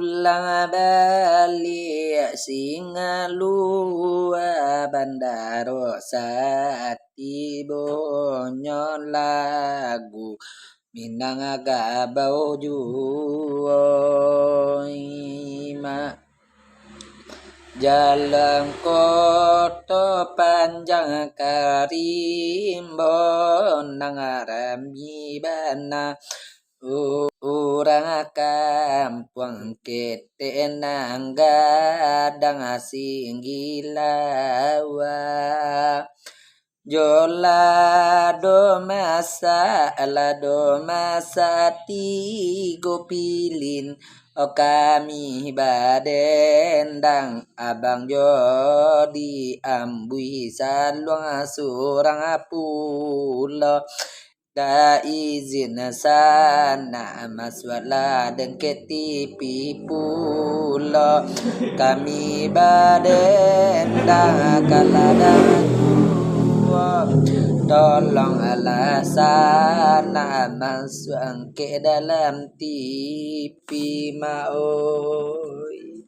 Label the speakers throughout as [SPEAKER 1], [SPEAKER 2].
[SPEAKER 1] ulang balik singalua bandaro sati bonyo lagu Minang bau juoima Jalan kota panjang karimbon nangarami bana Urang kampung kete nanggadang singgilawa Jola do masa tigo pilin kami badendang abang jodi ambui saluang surang pulo da izin sana maswala dan ketipi pulo kami badendang kaladang tolong alasana masuk ke dalam TV maoi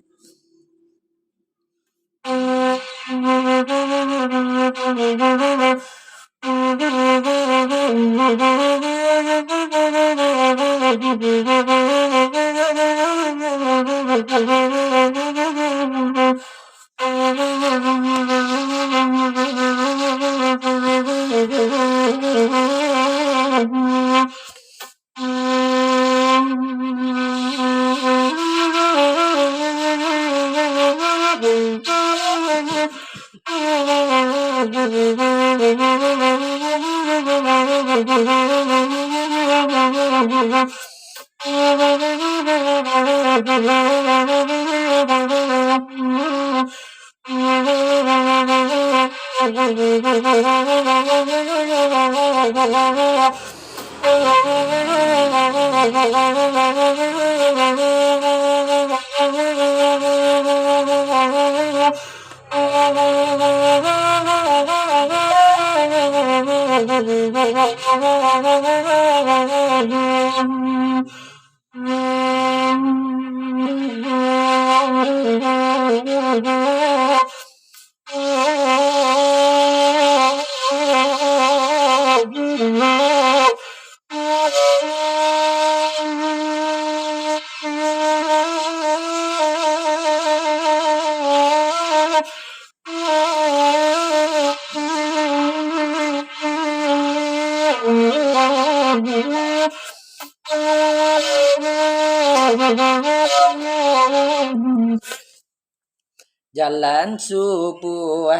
[SPEAKER 1] Jalan subuh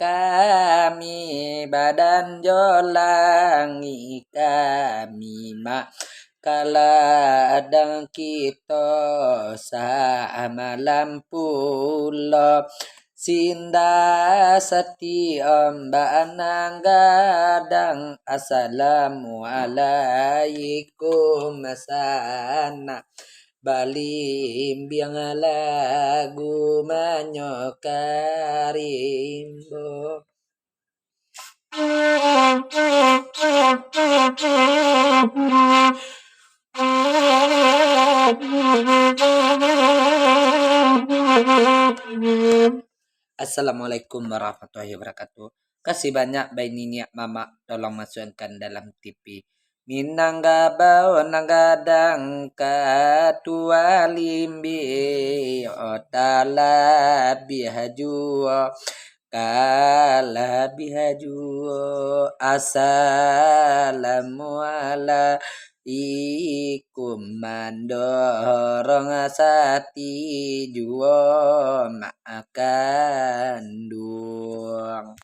[SPEAKER 1] kami badan jolangi kami mak kaladang kita sama lampulo sinda sati mbak nanggadang assalamualaikum sana Balim biang lagu manyokarimbo Assalamualaikum warahmatullahi wabarakatuh. Kasih banyak Bay Niniak Mama tolong masukkan dalam TV. Minangga bau nanggadang katua limbi otala bihajuo kala bihajuo assalamualaikum mandorong sati juo makan duang